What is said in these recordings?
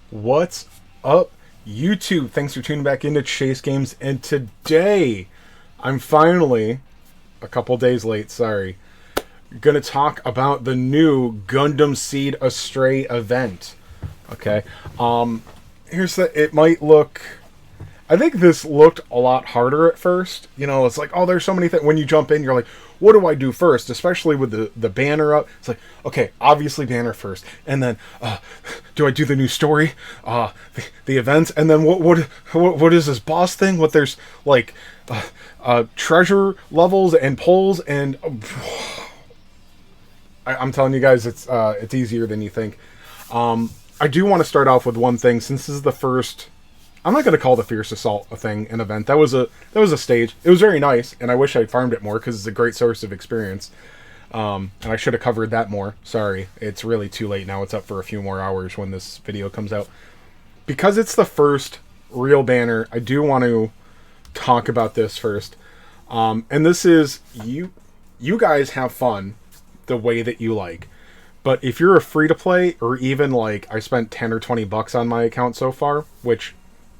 What's up, YouTube? Thanks for tuning back into Chase Games, and today I'm finally, a couple days late, sorry, gonna talk about the new Gundam Seed Astray event. Okay, here's it might look. I think this looked a lot harder at first. You know, it's like, oh, there's so many things. When you jump in, you're like, what do I do first? Especially with the banner up. It's like, okay, obviously banner first. And then, do I do the new story? The events? And then what is this boss thing? What there's, like, treasure levels and polls and... I'm telling you guys, it's easier than you think. I do want to start off with one thing, since this is the first... I'm not going to call the Fierce Assault a thing, an event. That was a stage. It was very nice, and I wish I'd farmed it more, because it's a great source of experience. And I should have covered that more. Sorry, it's really too late now. It's up for a few more hours when this video comes out. Because it's the first real banner, I do want to talk about this first. And this is, you guys have fun the way that you like. But if you're a free-to-play, or even, like, I spent 10 or 20 bucks on my account so far, which...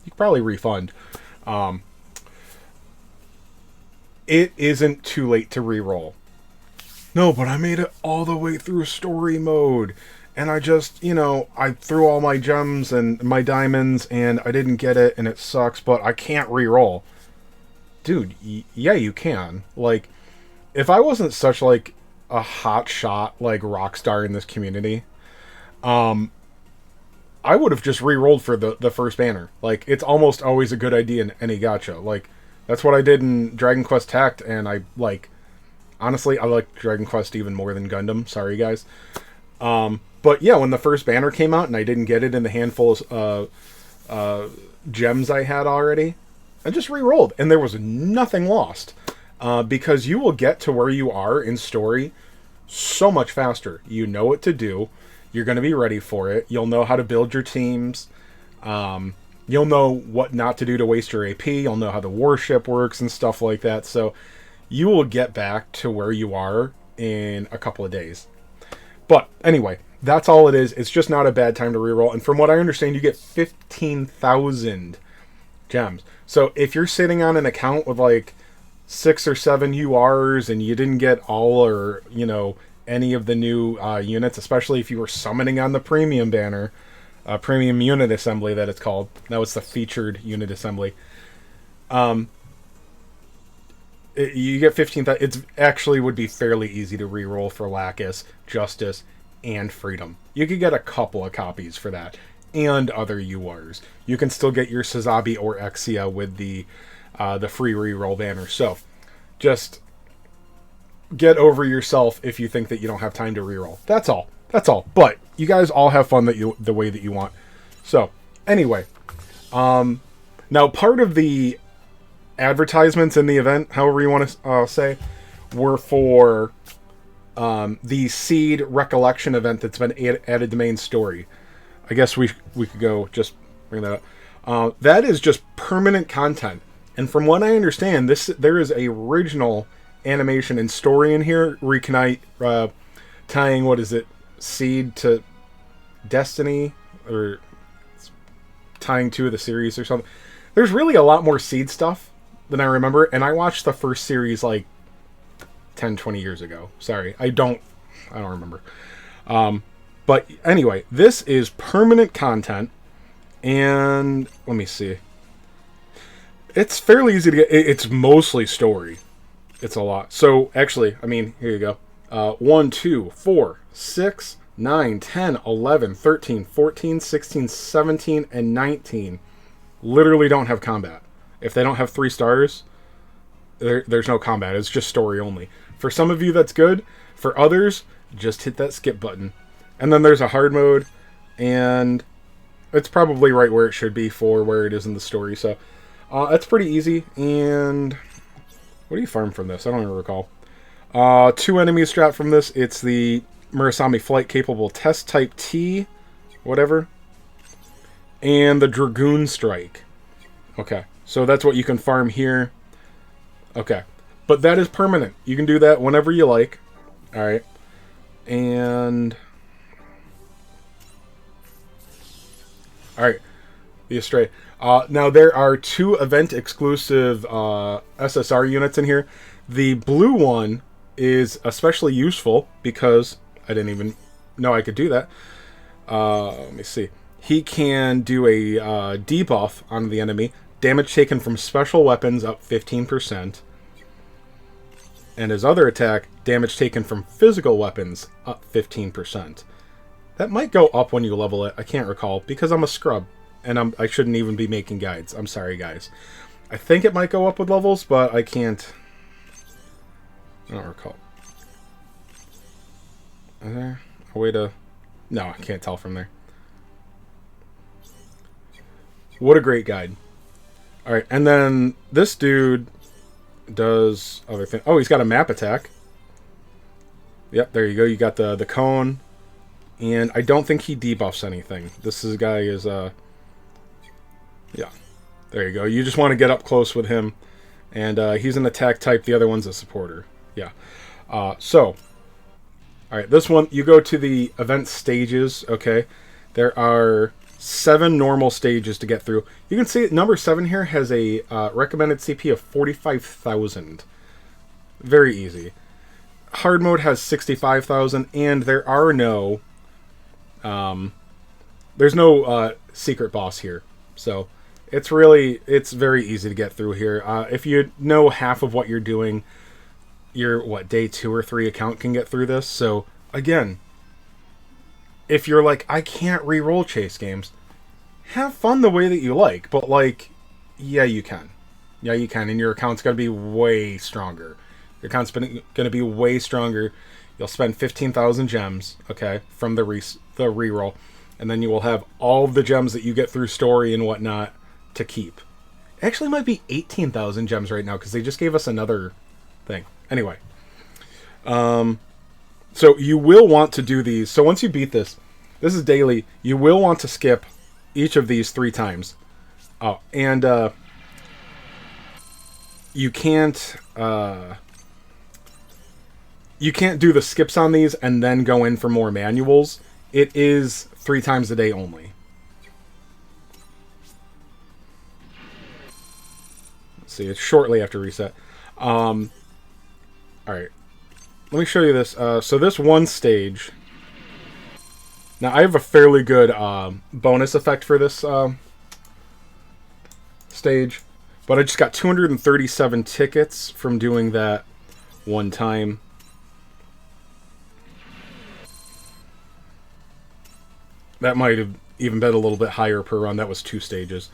you could probably refund. It isn't too late to reroll. No, but I made it all the way through story mode. And I just, I threw all my gems and my diamonds and I didn't get it and it sucks, but I can't reroll. Dude, yeah, you can. Like, if I wasn't such, like, a hot shot, like, rock star in this community, I would have just re-rolled for the first banner. Like, it's almost always a good idea in any gacha. Like, that's what I did in Dragon Quest Tact, and honestly, I like Dragon Quest even more than Gundam. Sorry, guys. But yeah, when the first banner came out and I didn't get it in the handful of gems I had already, I just re-rolled, and there was nothing lost. Because you will get to where you are in story so much faster. You know what to do. You're going to be ready for it. You'll know how to build your teams. You'll know what not to do to waste your AP. You'll know how the warship works and stuff like that. So you will get back to where you are in a couple of days. But anyway, that's all it is. It's just not a bad time to reroll. And from what I understand, you get 15,000 gems. So if you're sitting on an account with like 6 or 7 URs and you didn't get all or, any of the new units, especially if you were summoning on the premium banner, premium unit assembly that it's called. That was the featured unit assembly. You get 15,000. It actually would be fairly easy to reroll for Lacus, Justice, and Freedom. You could get a couple of copies for that, and other URs. You can still get your Sazabi or Exia with the free reroll banner. So, just get over yourself if you think that you don't have time to reroll. That's all. But you guys all have fun the way that you want. So, anyway, now part of the advertisements in the event, however you want to say, were for the Seed Recollection event that's been added to main story. I guess we could go just bring that up. That is just permanent content, and from what I understand, there is a original animation and story in here where you can tying, what is it, Seed to Destiny, or tying 2 of the series or something. There's really a lot more Seed stuff than I remember, and I watched the first series like 10-20 years ago. Sorry, I don't remember. But anyway, this is permanent content, and let me see, it's fairly easy to get. It's mostly story. It's a lot. So, actually, here you go. 1, 2, 4, 6, 9, 10, 11, 13, 14, 16, 17, and 19 literally don't have combat. If they don't have 3 stars, there's no combat. It's just story only. For some of you, that's good. For others, just hit that skip button. And then there's a hard mode, and it's probably right where it should be for where it is in the story. So, that's pretty easy, and... what do you farm from this? I don't even recall. 2 enemies strapped from this. It's the Murasami Flight Capable Test Type T, whatever. And the Dragoon Strike. Okay, so that's what you can farm here. Okay, but that is permanent. You can do that whenever you like. Alright. And All right, the Astray. Now there are 2 event-exclusive SSR units in here. The blue one is especially useful because I didn't even know I could do that. Let me see. He can do a debuff on the enemy. Damage taken from special weapons up 15%. And his other attack, damage taken from physical weapons up 15%. That might go up when you level it. I can't recall because I'm a scrub. And I shouldn't even be making guides. I'm sorry, guys. I think it might go up with levels, but I can't. I don't recall. Is there a way to... No, I can't tell from there. What a great guide. Alright, and then this dude does other things. Oh, he's got a map attack. Yep, there you go. You got the cone. And I don't think he debuffs anything. This is, guy is... Yeah, there you go. You just want to get up close with him. And he's an attack type. The other one's a supporter. Yeah. So, alright, this one, you go to the event stages, okay? There are 7 normal stages to get through. You can see number 7 here has a recommended CP of 45,000. Very easy. Hard mode has 65,000, and there are no... there's no secret boss here. So, it's very easy to get through here. If you know half of what you're doing, your, day 2 or 3 account can get through this. So, again, if you're like, I can't re-roll chase games, have fun the way that you like. But, yeah, you can. Yeah, you can. And your account's going to be way stronger. Your account's going to be way stronger. You'll spend 15,000 gems, okay, from the re-roll. And then you will have all of the gems that you get through story and whatnot to keep. It actually might be 18,000 gems right now because they just gave us another thing. Anyway. So you will want to do these. So once you beat this is daily. You will want to skip each of these 3 times. Oh, and you can't do the skips on these and then go in for more manuals. It is 3 times a day only. Let's see, it's shortly after reset. Alright. Let me show you this. So this one stage... Now, I have a fairly good bonus effect for this stage. But I just got 237 tickets from doing that one time. That might have even been a little bit higher per run. That was 2 stages.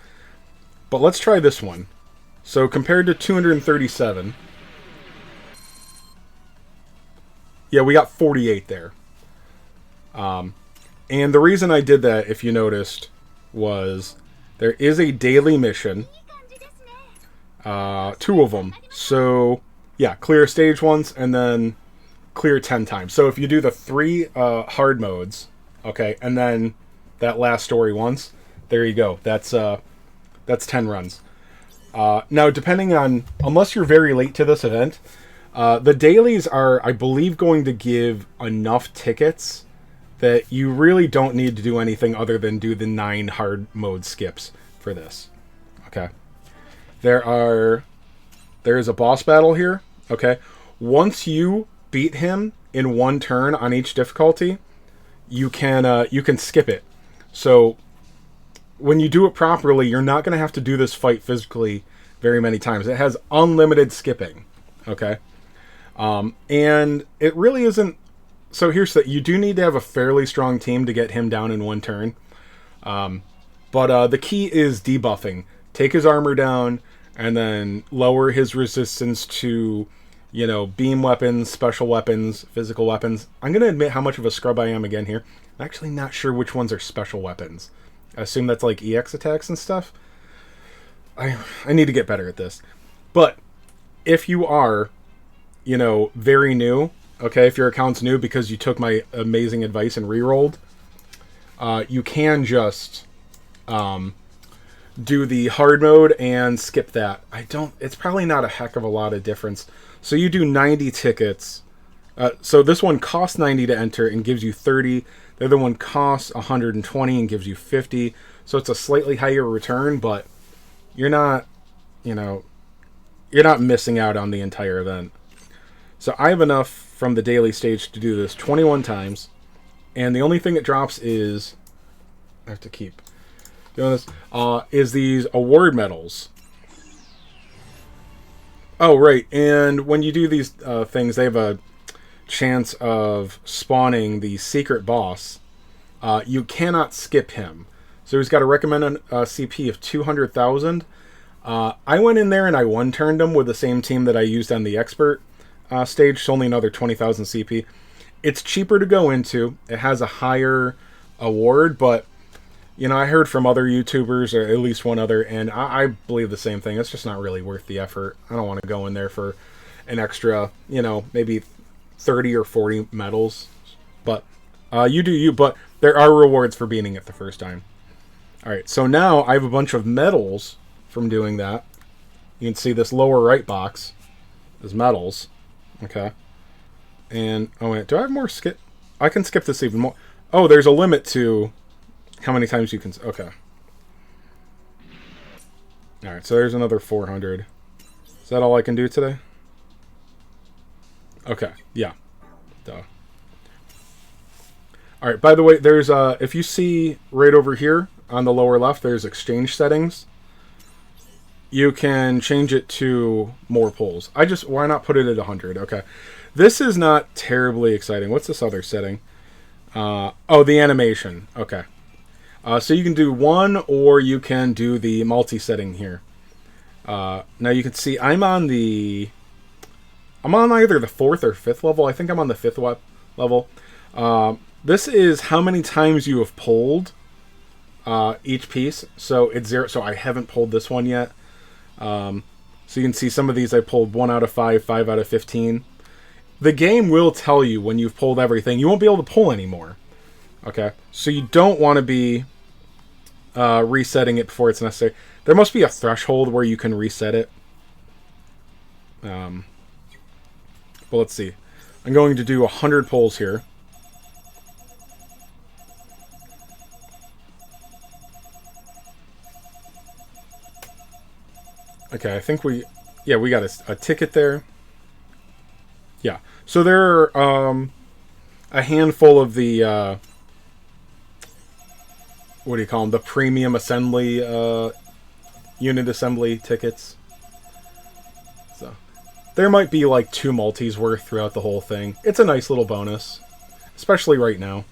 But let's try this one. So compared to 237... Yeah, we got 48 there. And the reason I did that, if you noticed, was there is a daily mission. 2 of them. So, yeah, clear stage once and then clear 10 times. So if you do the 3 hard modes... Okay, and then that last story once. There you go. That's 10 runs. Now, depending on... Unless you're very late to this event, the dailies are, I believe, going to give enough tickets that you really don't need to do anything other than do the 9 hard mode skips for this. Okay. There is a boss battle here. Okay. Once you beat him in 1 turn on each difficulty... You can skip it. So when you do it properly, you're not going to have to do this fight physically very many times. It has unlimited skipping. Okay. And it really isn't... So here's the... You do need to have a fairly strong team to get him down in 1 turn. But the key is debuffing. Take his armor down and then lower his resistance to... beam weapons, special weapons, physical weapons. I'm going to admit how much of a scrub I am again here. I'm actually not sure which ones are special weapons. I assume that's like EX attacks and stuff. I need to get better at this. But if you are, very new, okay, if your account's new because you took my amazing advice and re-rolled, you can just do the hard mode and skip that. It's probably not a heck of a lot of difference. So you do 90 tickets. So this one costs 90 to enter and gives you 30. The other one costs 120 and gives you 50. so it's a slightly higher return, but you're not, you know, you're not missing out on the entire event. So I have enough from the daily stage to do this 21 times, and the only thing it drops is, I have to keep doing this, is these award medals. Oh, right, and when you do these things, they have a chance of spawning the secret boss. You cannot skip him. So he's got a recommended CP of 200,000. I went in there and I one-turned him with the same team that I used on the expert stage, so only another 20,000 CP. It's cheaper to go into. It has a higher award, but you know, I heard from other YouTubers, or at least one other, and I believe the same thing. It's just not really worth the effort. I don't want to go in there for an extra, you know, maybe 30 or 40 medals. But you do you, but there are rewards for beating it the first time. Alright, so now I have a bunch of medals from doing that. You can see this lower right box is medals. Okay. And, oh wait, do I have more skip? I can skip this even more. Oh, there's a limit to how many times you can... Okay. Alright, so there's another 400. Is that all I can do today? Okay, yeah. Duh. Alright, by the way, there's... if you see right over here on the lower left, there's exchange settings. You can change it to more pulls. Why not put it at 100? Okay. This is not terribly exciting. What's this other setting? Oh, the animation. Okay. So you can do one, or you can do the multi-setting here. Now you can see I'm on either the 4th or 5th level. I think I'm on the 5th level. This is how many times you have pulled each piece. So it's 0. So I haven't pulled this one yet. So you can see some of these I pulled 1 out of 5, 5 out of 15. The game will tell you when you've pulled everything. You won't be able to pull anymore. Okay, so you don't want to be resetting it before it's necessary. There must be a threshold where you can reset it. But let's see. I'm going to do 100 pulls here. Okay, I think we got a ticket there. Yeah, so there are a handful of the... what do you call them? The premium assembly, unit assembly tickets. So, there might be like 2 multis worth throughout the whole thing. It's a nice little bonus, especially right now.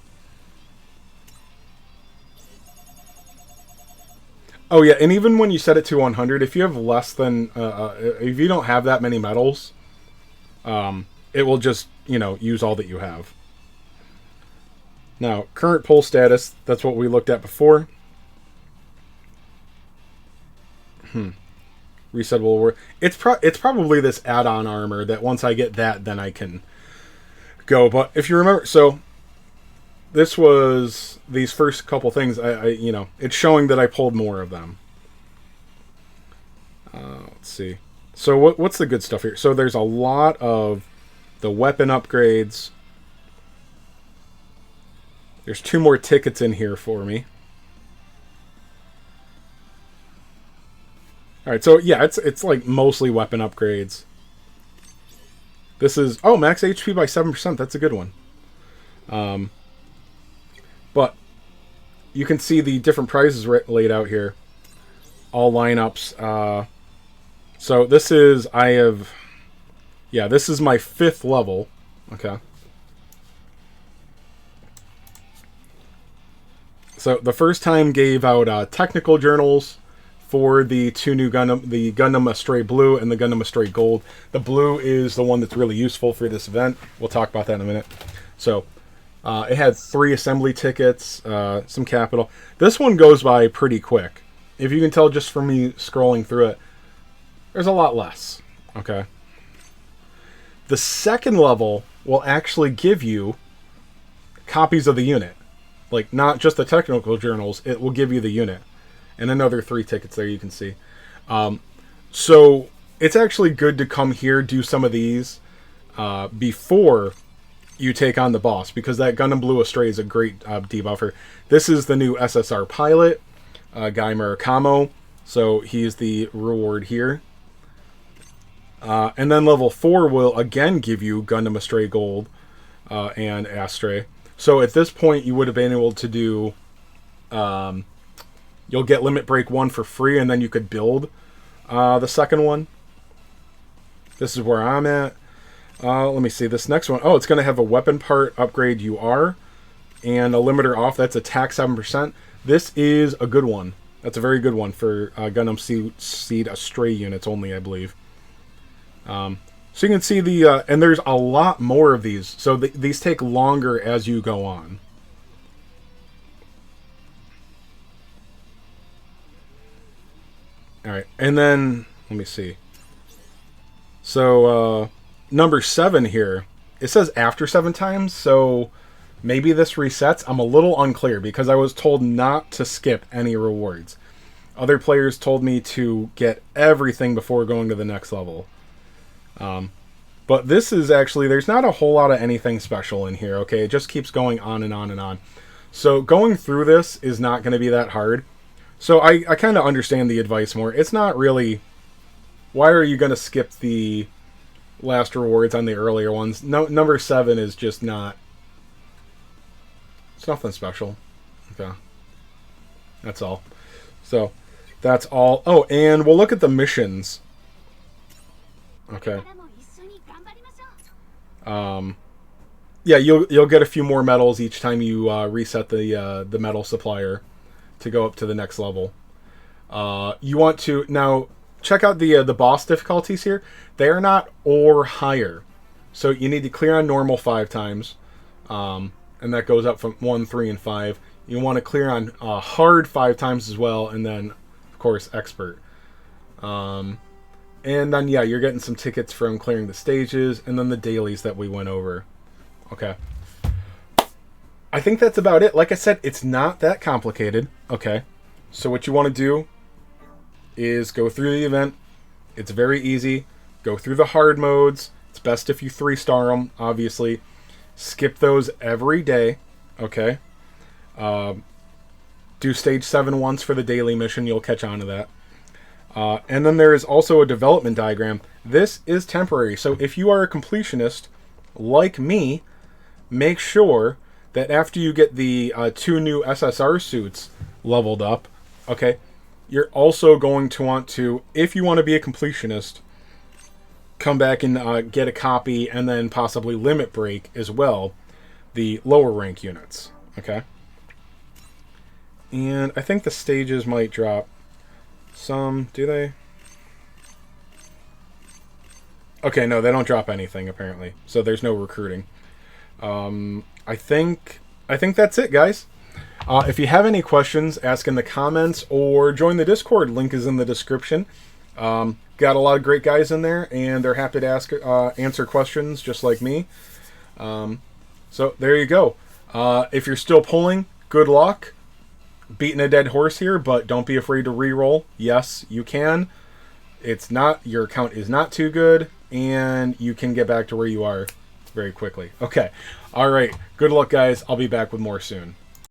Oh yeah, and even when you set it to 100, if you have less than, if you don't have that many medals, it will just, you know, use all that you have. Now, current pull status, that's what we looked at before. Resettable award. It's probably this add-on armor that once I get that, then I can go. But if you remember, so this was these first couple things. You know, it's showing that I pulled more of them. Let's see. So what's the good stuff here? So there's a lot of the weapon upgrades. There's 2 more tickets in here for me. Alright, so yeah, it's like mostly weapon upgrades. This is... Oh, max HP by 7%. That's a good one. But you can see the different prizes laid out here. All lineups. So this is... Yeah, this is my 5th level. Okay. So the first time gave out technical journals for the 2 new Gundam, the Gundam Astray Blue and the Gundam Astray Gold. The blue is the one that's really useful for this event. We'll talk about that in a minute. So it had 3 assembly tickets, some capital. This one goes by pretty quick. If you can tell just from me scrolling through it, there's a lot less. Okay. The second level will actually give you copies of the unit. Like, not just the technical journals, it will give you the unit. And another 3 tickets there you can see. So, it's actually good to come here, do some of these, before you take on the boss. Because that Gundam Blue Astray is a great debuffer. This is the new SSR pilot. guy Murakamo. So he's the reward here. And then level 4 will again give you Gundam Astray Gold and Astray. So at this point, you would have been able to do... you'll get Limit Break 1 for free, and then you could build the second one. This is where I'm at. Let me see. This next one. Oh, it's going to have a weapon part upgrade UR and a limiter off. That's attack 7%. This is a good one. That's a very good one for Gundam Seed Astray units only, I believe. So you can see the... and there's a lot more of these. So these take longer as you go on. Alright, and then... Let me see. So, number 7 here. It says after 7 times, so... Maybe this resets. I'm a little unclear because I was told not to skip any rewards. Other players told me to get everything before going to the next level. But this is actually, there's not a whole lot of anything special in here, okay? It just keeps going on and on and on. So going through this is not going to be that hard. So I kind of understand the advice more. It's not really, why are you going to skip the last rewards on the earlier ones? No, number 7 is just not, it's nothing special. Okay. That's all. So, that's all. Oh, and we'll look at the missions. Okay. Yeah, you'll get a few more medals each time you reset the medal supplier to go up to the next level. You want to now check out the boss difficulties here. They are not or higher, so you need to clear on normal 5 times. And that goes up from 1, 3, and 5. You want to clear on hard 5 times as well, and then, of course, expert. And then, yeah, you're getting some tickets from clearing the stages, and then the dailies that we went over. Okay. I think that's about it. Like I said, it's not that complicated. Okay. So what you want to do is go through the event. It's very easy. Go through the hard modes. It's best if you 3-star them, obviously. Skip those every day, okay? Do stage 7 once for the daily mission. You'll catch on to that. And then there is also a development diagram. This is temporary, so if you are a completionist, like me, make sure that after you get the 2 new SSR suits leveled up, okay, you're also going to want to, if you want to be a completionist, come back and get a copy and then possibly limit break as well the lower rank units. Okay. And I think the stages might drop some. Do they? Okay, no, they don't drop anything apparently. So there's no recruiting. I think that's it, guys. If you have any questions, ask in the comments or join the Discord. Link is in the description. Got a lot of great guys in there, and they're happy to answer questions just like me. So there you go. If you're still pulling, good luck. Beating a dead horse here, but don't be afraid to re-roll. Yes, you can. It's not, your account is not too good, and you can get back to where you are very quickly. Okay. All right. Good luck, guys. I'll be back with more soon.